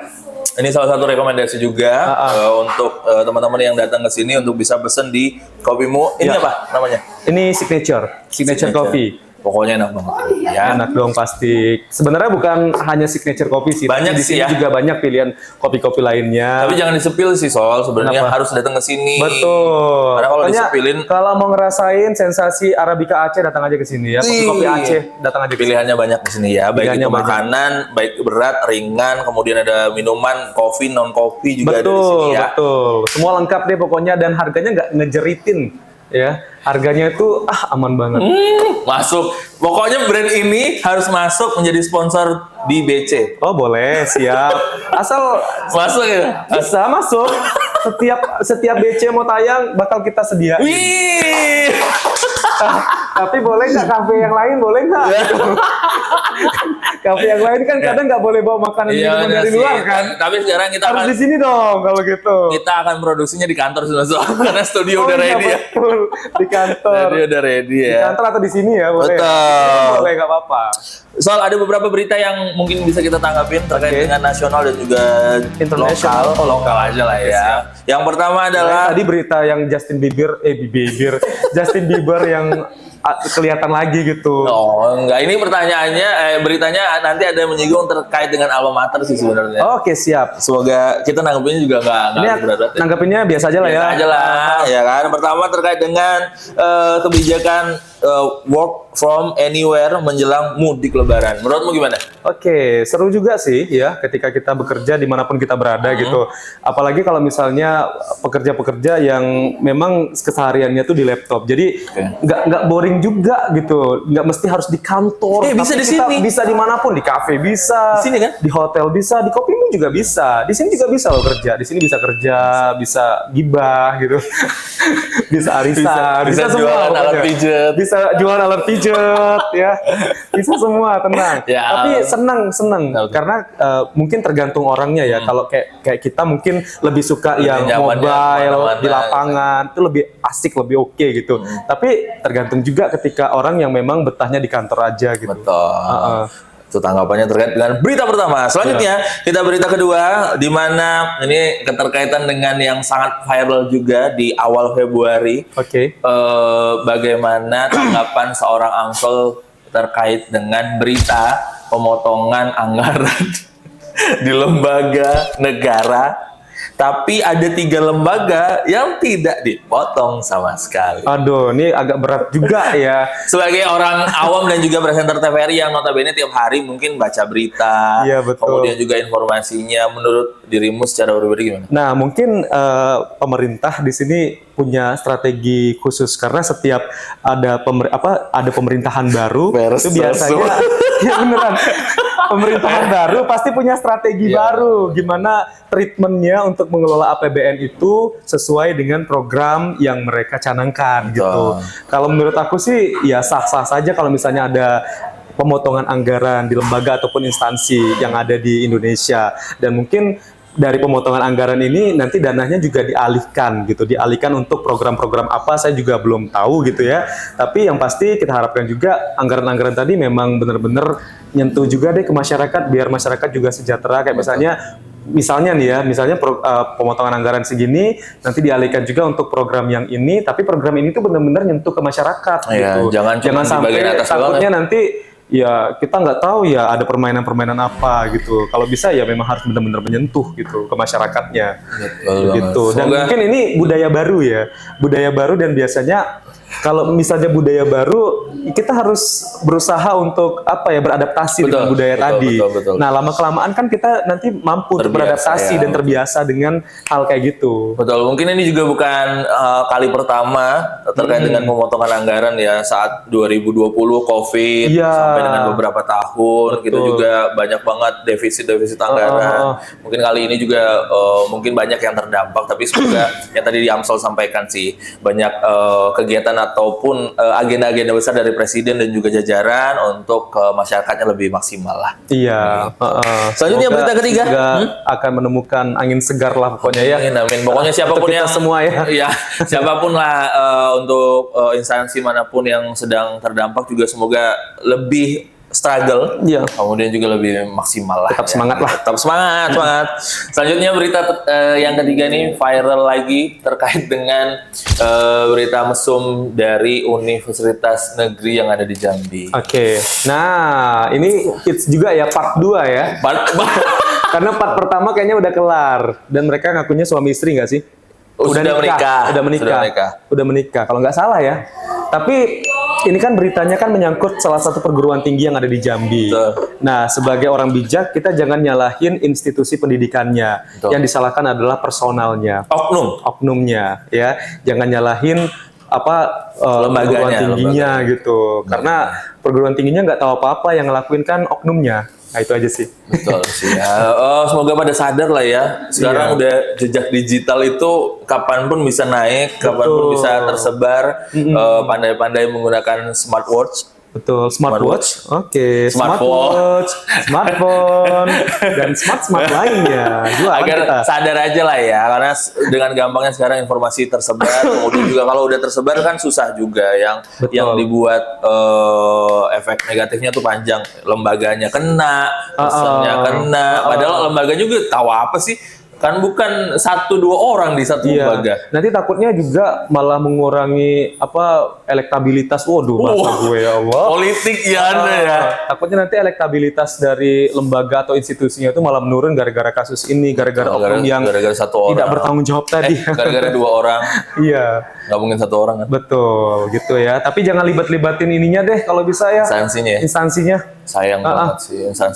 Ini salah satu rekomendasi juga untuk teman-teman yang datang ke sini untuk bisa pesen di Kopimu. Ini apa namanya? Ini Signature Coffee. Pokoknya enak banget. Ya. Enak dong pasti. Sebenarnya bukan hanya Signature Coffee sih. Banyak di sih sini ya. juga banyak pilihan kopi-kopi lainnya. Tapi jangan disepil sih Sol. Sebenarnya harus datang ke sini. Betul. Karena kalau Pokoknya, disepilin, kalau mau ngerasain sensasi Arabica Aceh datang aja ke sini ya. Kopi Aceh datang aja ke sini. pilihannya banyak di sini ya. Baik Pilihannya itu banyak. makanan, baik berat, ringan, kemudian ada minuman, kopi, non kopi juga ada di sini ya. Betul. Semua lengkap deh pokoknya dan harganya nggak ngejeritin ya. Harganya itu aman banget. Masuk. Pokoknya brand ini harus masuk menjadi sponsor di BC. Oh boleh, siap. Asal Masuk ya? bisa masuk. Setiap BC mau tayang bakal kita sediain. Wih. Tapi boleh nggak kafe yang lain? Boleh nggak? Kafe yang lain kan kadang nggak boleh bawa makanan minuman dari luar kan. Tapi sekarang kita Harus akan di sini dong kalau gitu. kita akan produksinya di kantor sudah karena studio udah iya, ready ya. betul. Di kantor. Studio udah ready Di ya. kantor atau di sini ya boleh. Betul. Boleh nggak apa-apa. Soal ada beberapa berita yang mungkin bisa kita tanggapin terkait dengan nasional dan juga Internasional. lokal aja lah ya. Yang pertama adalah Tadi berita yang Justin Bieber Justin Bieber yang kelihatan lagi gitu. Oh enggak, ini pertanyaannya, beritanya nanti ada yang menyinggung terkait dengan alma mater sih sebenarnya. Oke, siap. Semoga kita nanggapinnya juga nggak Ini berat-berat ya. nanggapinnya biasa aja lah ya. Biasa aja lah, ya kan. Pertama terkait dengan kebijakan work from anywhere menjelang mudik Lebaran. Menurutmu gimana? Oke, seru juga sih ya ketika kita bekerja dimanapun kita berada gitu. Apalagi kalau misalnya pekerja-pekerja yang memang kesehariannya tuh di laptop. Jadi nggak boring juga gitu. Nggak mesti harus di kantor. Bisa tapi di kita sini. bisa dimanapun, di kafe bisa, Di sini kan? di hotel bisa, di kopimu juga bisa. Di sini juga bisa loh kerja. Di sini bisa kerja, bisa gibah gitu. Bisa arisan, Bisa semua jualan alat pokoknya. pijet. Bisa jualan alat pijet ya. Bisa semua, tenang. Ya. Tapi seneng karena mungkin tergantung orangnya ya. Kalau kayak kita mungkin lebih suka Lebih yang nyamannya mobile kemana-mana, di lapangan itu lebih asik, lebih oke gitu. Tapi tergantung juga ketika orang yang memang betahnya di kantor aja gitu. Betul. Itu tanggapannya terkait dengan berita pertama. Selanjutnya kita berita kedua, di mana ini keterkaitan dengan yang sangat viral juga di awal Februari. Oke. Bagaimana tanggapan seorang Uncle terkait dengan berita pemotongan anggaran di lembaga negara, tapi ada 3 lembaga yang tidak dipotong sama sekali. Aduh, ini agak berat juga ya. Sebagai orang awam dan juga presenter TVRI yang notabene tiap hari mungkin baca berita, Iya, betul. kemudian juga informasinya, menurut dirimu secara pribadi gimana? Nah, mungkin pemerintah di sini punya strategi khusus karena setiap ada ada pemerintahan baru itu biasanya ya beneran pemerintahan baru pasti punya strategi baru gimana treatmentnya untuk mengelola APBN itu sesuai dengan program yang mereka canangkan gitu. Kalau menurut aku sih ya sah-sah saja kalau misalnya ada pemotongan anggaran di lembaga ataupun instansi yang ada di Indonesia, dan mungkin dari pemotongan anggaran ini nanti dananya juga dialihkan gitu, dialihkan untuk program-program apa saya juga belum tahu gitu ya. Tapi yang pasti kita harapkan juga anggaran-anggaran tadi memang benar-benar nyentuh juga deh ke masyarakat biar masyarakat juga sejahtera. Kayak misalnya nih ya, misalnya pemotongan anggaran segini nanti dialihkan juga untuk program yang ini, tapi program ini tuh benar-benar nyentuh ke masyarakat gitu. Jangan cuma di sampai bagian atas takutnya doang, nanti ya kita nggak tahu ya ada permainan-permainan apa gitu. Kalau bisa ya memang harus benar-benar menyentuh gitu ke masyarakatnya. Gitu. Dan mungkin ini budaya baru ya, budaya baru, dan biasanya kalau misalnya budaya baru kita harus berusaha untuk beradaptasi dengan budaya tadi. Betul. Nah, lama-kelamaan kan kita nanti mampu untuk beradaptasi dan terbiasa dengan hal kayak gitu. Betul, mungkin ini juga bukan kali pertama terkait dengan pemotongan anggaran ya. Saat 2020 COVID sampai dengan beberapa tahun kita juga banyak banget defisit anggaran. Mungkin kali ini juga mungkin banyak yang terdampak, tapi semoga yang tadi di Amsel sampaikan sih banyak kegiatan ataupun agenda-agenda besar dari presiden dan juga jajaran untuk masyarakatnya lebih maksimal lah. Iya. Selanjutnya berita ketiga akan menemukan angin segar lah pokoknya ya. Amin. Pokoknya siapapun yang semua ya. Iya, siapapun lah untuk instansi manapun yang sedang terdampak juga semoga lebih struggle, kemudian juga lebih maksimal lah. Tetap semangat lah. Tetap semangat. Selanjutnya berita yang ketiga nih viral lagi terkait dengan berita mesum dari Universitas Negeri yang ada di Jambi. Oke. Nah, ini hits juga ya part 2 ya. Karena part pertama kayaknya udah kelar dan mereka ngakunya suami istri nggak sih? Udah menikah. Kalau nggak salah ya. Tapi ini kan beritanya kan menyangkut salah satu perguruan tinggi yang ada di Jambi. Nah, sebagai orang bijak kita jangan nyalahin institusi pendidikannya. Yang disalahkan adalah personalnya, oknumnya ya. Jangan nyalahin perguruan tingginya gitu. Karena perguruan tingginya nggak tahu apa-apa, yang ngelakuin kan oknumnya. Nah, itu aja sih. Betul sih ya. Semoga pada sadar lah ya. Sekarang udah jejak digital itu kapanpun bisa naik, kapanpun bisa tersebar. Pandai-pandai menggunakan smartwatch. Betul, smartwatch. Oke, smartphone dan smart lainnya. Agar sadar aja lah ya, karena dengan gampangnya sekarang informasi tersebar. Kemudian juga kalau udah tersebar kan susah juga yang dibuat efek negatifnya tuh panjang. Lembaganya kena, pesannya kena. Padahal lembaga juga tahu apa sih? Kan bukan 1-2 orang di satu lembaga. Nanti takutnya juga malah mengurangi elektabilitas. Waduh, bahasa gue ya Allah. Politik ya Anda ya. Takutnya nanti elektabilitas dari lembaga atau institusinya itu malah menurun gara-gara kasus ini, gara-gara oknum yang gara-gara satu orang. tidak bertanggung jawab tadi. Gara-gara 2 orang. Iya. Nggak mungkin 1 orang kan. Betul, gitu ya. Tapi jangan libat-libatin ininya deh kalau bisa ya. Instansinya. Sayang banget sih instansi.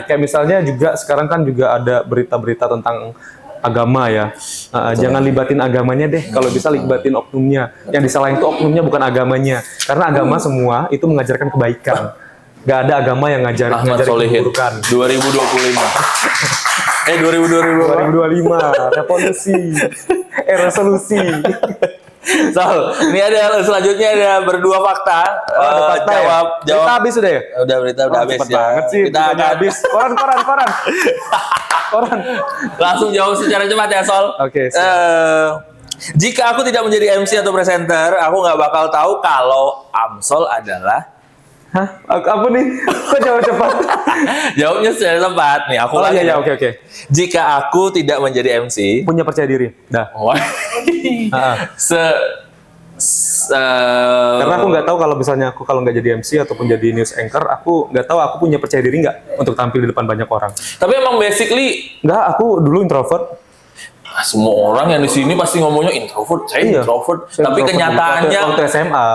Kayak misalnya juga sekarang kan juga ada berita-berita tentang agama ya. Jangan libatin agamanya deh. Kalau bisa libatin oknumnya. Yang disalahin itu oknumnya bukan agamanya. Karena agama semua itu mengajarkan kebaikan. Gak ada agama yang ngajarin keburukan. 2025. 2025. Revolusi. Resolusi. Ini ada selanjutnya ada berdua fakta. Jawab. Berita habis sudah ya? Udah berita udah habis cepet ya. banget sih. Kita akan habis. Koran. Langsung jawab secara cepat ya Sol. Oke. Jika aku tidak menjadi MC atau presenter, aku nggak bakal tahu kalau Amsol adalah. Hah? Apa nih? Kok jawab cepat? Jawabnya secara tepat nih. Aku lagi. Iya, oke. Jika aku tidak menjadi MC, punya percaya diri. Dah. Karena aku nggak tahu kalau misalnya aku kalau nggak jadi MC ataupun jadi news anchor, aku nggak tahu aku punya percaya diri nggak untuk tampil di depan banyak orang. Tapi emang basically nggak, aku dulu introvert. Semua orang yang di sini pasti ngomongnya introvert, introvert. Tapi kenyataannya waktu SMA.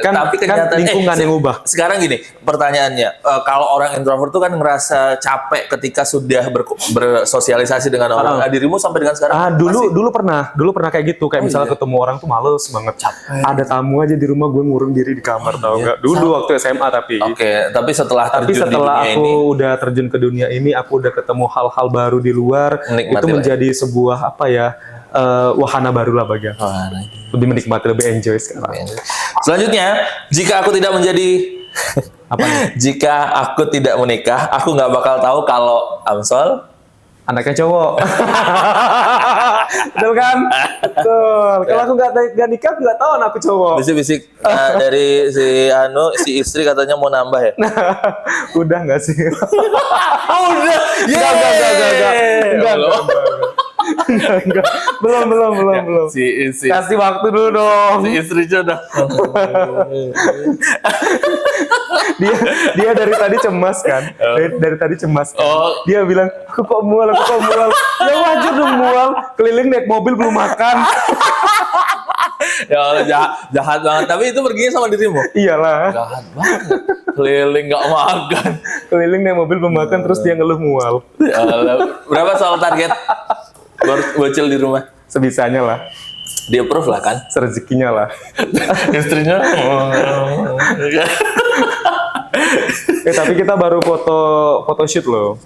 Tapi kenyataannya lingkungan yang ubah. Sekarang gini, pertanyaannya, kalau orang introvert tuh kan ngerasa capek ketika sudah bersosialisasi dengan orang. Dirimu sampai dengan sekarang? Dulu pernah kayak gitu. Kayak misalnya ketemu orang tuh males banget. Capek. Ada tamu aja di rumah, gue ngurung diri di kamar, tau nggak? Dulu waktu SMA tapi. Tapi setelah aku udah terjun ke dunia ini, aku udah ketemu hal-hal baru di luar. Itu menjadi sebuah wahana baru lah bagi aku. Lebih menikmati, lebih enjoy sekarang. Selanjutnya, jika aku tidak menjadi jika aku tidak menikah, aku nggak bakal tahu kalau Amsol anaknya cowok. Betul kan? Betul. Kalau aku nggak nikah, nggak tahu anakku cowok. Bisik-bisik dari si istri katanya mau nambah ya? Udah nggak sih? Udah. Enggak. Belum. Si kasih waktu dulu dong. Si istrinya udah. dia dari tadi cemas kan. Dari tadi cemas kan. Dia bilang, aku kok mual. Ya wajar dong mual. Keliling naik mobil belum makan. Ya Allah, jahat banget. Tapi itu perginya sama dirimu? Iyalah. Jahat banget. Keliling nggak makan. Keliling naik mobil belum makan, terus dia ngeluh mual. Ya Allah. Berapa soal target bocil di rumah? Sebisanya lah. Dia approve lah kan? Serezekinya lah. Istrinya. Tapi kita baru photoshoot loh.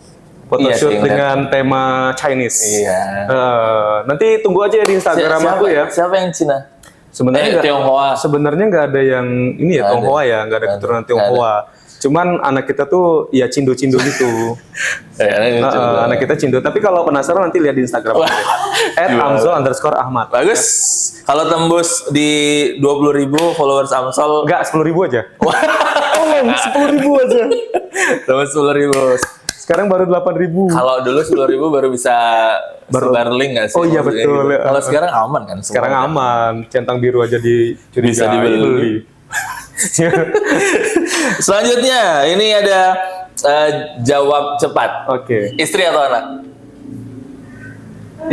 Photoshoot dengan tema Chinese. Iya. Nanti tunggu aja di Instagram aku ya. Siapa yang Cina? Sebenarnya nggak ada yang ini ya Tionghoa ya, nggak ada keturunan Tionghoa. Cuman anak kita tuh ya cindo-cindo gitu. Anak kita cindo. Tapi kalau penasaran nanti lihat di Instagram. @amsol_ahmad. Bagus. Kalau tembus di 20.000 followers Amsol. Enggak, 10.000 aja. 10.000 aja. Tembus 10.000. Sekarang baru 8.000. Kalau dulu 10.000 baru bisa sebar link nggak sih? Oh iya betul. Kalau sekarang aman kan? Sekarang aman. Centang biru aja dicurigai. Bisa dibeli. Selanjutnya ini ada jawab cepat. Oke. Istri atau anak?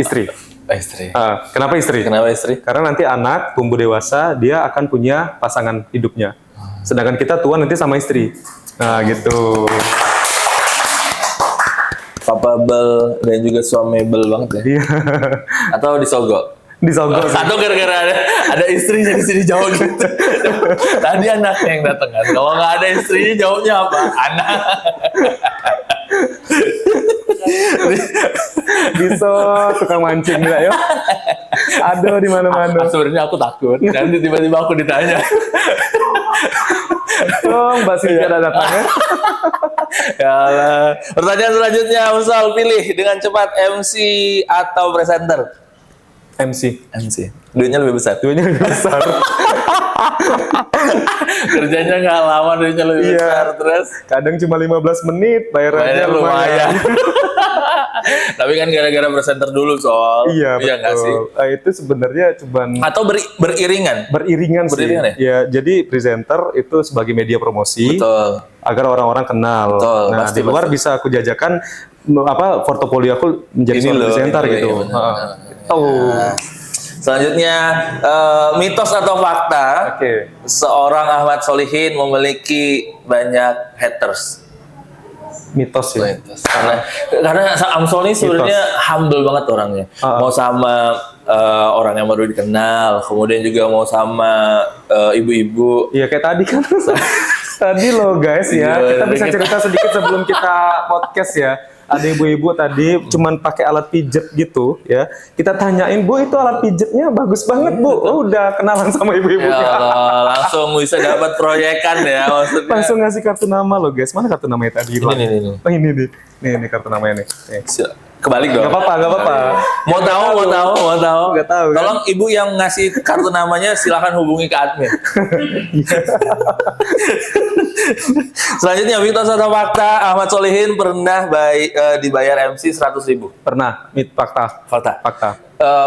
Istri. Istri. Kenapa istri? Kenapa istri? Karena nanti anak tumbuh dewasa, dia akan punya pasangan hidupnya. Sedangkan kita tua nanti sama istri. Nah gitu. Papabel dan juga suamebel banget ya. Atau disogok? Disogok. Satu gara-gara ada istrinya di sini jawab gitu. Tadi anaknya yang datang kan. Kalau nggak ada istrinya jawabnya apa? Anak. Bisa tukang mancing nggak ya? Ada di mana-mana. Sebenarnya aku takut. Nanti tiba-tiba aku ditanya. Mbak Sintia ada datangnya. Ya Allah. Pertanyaan selanjutnya, Amsol pilih dengan cepat MC atau presenter? MC. Duitnya lebih besar. Kerjanya nggak lama, duitnya lebih besar, terus Kadang cuma 15 menit, bayarannya bayarnya lumayan. Tapi kan gara-gara presenter dulu soal. Iya, nggak sih? betul. Itu sebenarnya cuman Atau beriringan? beriringan sih. Beriringan ya? Ya, jadi presenter itu sebagai media promosi Betul. agar orang-orang kenal. Betul, Nah, pasti, di luar bisa aku jajakan portofolio aku menjadi Ini seorang loh, presenter ini, gitu. iya, benar. Oh. Selanjutnya, mitos atau fakta, Oke. seorang Ahmad Solihin memiliki banyak haters. Mitos ya. Karena Amsol ini sebenarnya humble banget orangnya. Mau sama orang yang baru dikenal, kemudian juga mau sama ibu-ibu. Iya kayak tadi kan. Tadi loh guys ya, kita bisa cerita sedikit sebelum kita podcast ya. Ada ibu-ibu tadi cuman pakai alat pijet gitu ya. Kita tanyain, Bu itu alat pijetnya bagus banget Bu. Oh, udah kenalan sama ibu-ibunya. Ya Allah, langsung bisa dapat proyekan ya maksudnya. Langsung ngasih kartu nama loh guys. Mana kartu namanya tadi? Ini. Oh ini nih. Nih kartu namanya nih. Kebalik dong. Gak apa-apa. Mau tahu. Nggak tahu, kan? Tolong ibu yang ngasih kartu namanya silakan hubungi ke admin. Selanjutnya, mitos atau fakta, Ahmad Solihin pernah dibayar MC 100.000. Pernah, fakta. Fakta.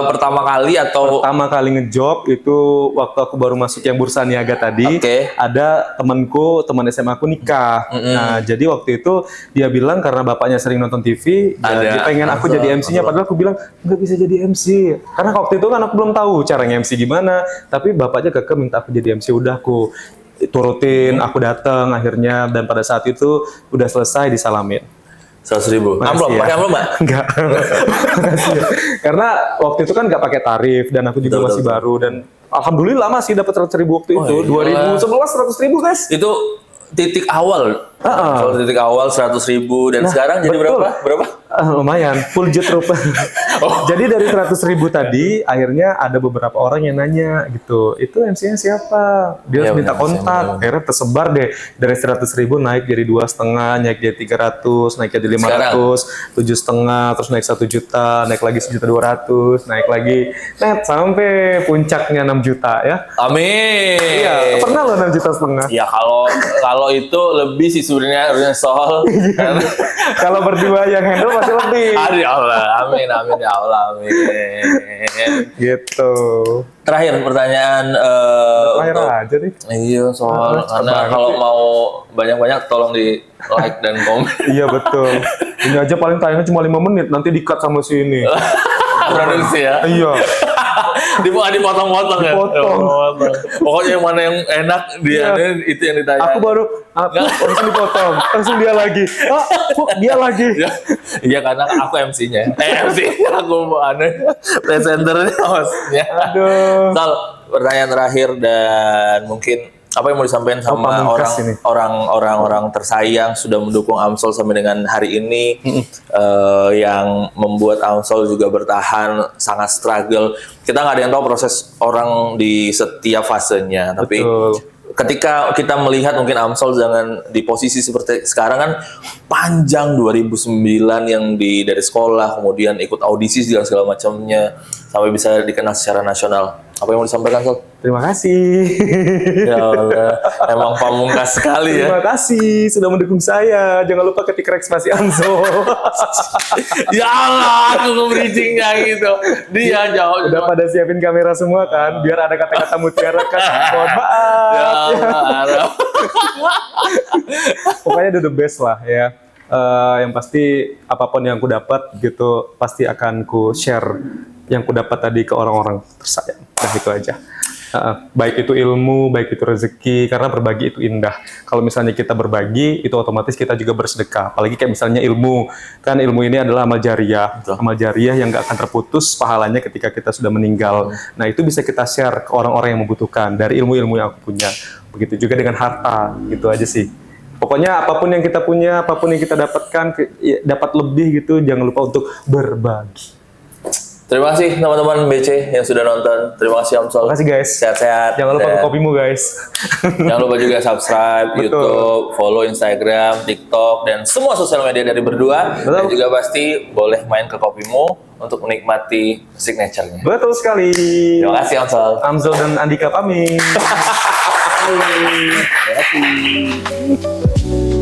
Pertama kali atau Pertama kali ngejob itu waktu aku baru masuk yang bursa niaga tadi. Oke. Ada teman SMA aku nikah. Nah, jadi waktu itu dia bilang karena bapaknya sering nonton TV, dia pengen aku jadi MC-nya. Padahal aku bilang nggak bisa jadi MC. Karena waktu itu kan aku belum tahu cara MC gimana. Tapi bapaknya kekeh minta aku jadi MC. Udah aku turutin, aku datang akhirnya, dan pada saat itu udah selesai disalamin. 100.000. Amplop, pakai amplop Mbak? Enggak. Makasih ya. Karena waktu itu kan nggak pakai tarif dan aku juga masih baru, dan alhamdulillah masih dapat 100.000 waktu itu. 2011 100.000 guys. Itu titik awal. Kalau titik awal 100.000 dan sekarang jadi betul. berapa? Lumayan, full jet rupiah. Jadi dari 100.000 tadi, akhirnya ada beberapa orang yang nanya gitu, itu MC-nya siapa? Dia harus minta kontak. Akhirnya tersebar deh, dari 100.000 naik jadi 2,5, naik jadi 300, naik jadi 500, 7,5, terus naik 1 juta, naik lagi 1.200.000, naik lagi, sampai puncaknya 6 juta ya. Amin. Iya, pernah loh 6,5 juta. Ya kalau itu lebih sih sebenarnya soal. Kalau berdua yang handle pasti lebih. Ya Allah, amin ya Allah, amin. Gitu. Terakhir pertanyaan. Terakhir aja nih. Iya soal karena kalau mau banyak-banyak tolong di like dan komen. Iya betul. Ini aja paling tayangnya cuma 5 menit, nanti di-cut sama si ini. Produksi ya. Iya. Dipotong-potong ya. Pokoknya yang mana yang enak itu yang ditanya. Aku langsung dipotong, langsung dia lagi. Dia lagi. Iya karena aku MC-nya. Aku presenternya, hostnya. Aduh. Sal, pertanyaan terakhir dan mungkin apa yang mau disampaikan sama orang-orang tersayang sudah mendukung Amsol sampai dengan hari ini, yang membuat Amsol juga bertahan sangat struggle. Kita nggak ada yang tahu proses orang di setiap fasenya, tapi ketika kita melihat mungkin Amsol jangan di posisi seperti sekarang kan panjang 2009 yang dari sekolah kemudian ikut audisi segala macamnya sampai bisa dikenal secara nasional. Apa yang mau disampaikan, Sol? Terima kasih. Ya Allah, emang pamungkas sekali ya. Terima kasih sudah mendukung saya. Jangan lupa ketik spasi Amsol. Ya Allah, aku nge-bridgingnya gitu. Dia jauh. Udah pada siapin kamera semua kan, biar ada kata-kata mutiara kan. Mohon maaf. Ya Allah. Pokoknya udah the best lah ya. Yang pasti apapun yang aku dapat gitu pasti akan ku share yang ku dapat tadi ke orang-orang tersayang. Nah itu aja. Baik itu ilmu, baik itu rezeki, karena berbagi itu indah. Kalau misalnya kita berbagi, itu otomatis kita juga bersedekah. Apalagi kayak misalnya ilmu, kan ilmu ini adalah amal jariah. Amal jariah yang nggak akan terputus pahalanya ketika kita sudah meninggal. Nah itu bisa kita share ke orang-orang yang membutuhkan dari ilmu-ilmu yang aku punya. Begitu juga dengan harta, gitu aja sih. Pokoknya apapun yang kita punya, apapun yang kita dapatkan, dapat lebih gitu, jangan lupa untuk berbagi. Terima kasih teman-teman BC yang sudah nonton. Terima kasih Amsol. Terima kasih guys. Sehat-sehat. Jangan lupa ke kopimu guys. Jangan lupa juga subscribe YouTube, follow Instagram, TikTok, dan semua sosial media dari berdua. Dan juga pasti boleh main ke kopimu. untuk menikmati signature-nya. Betul sekali. Terima kasih Amsal. Amzal dan Andika pamit. Terima kasih.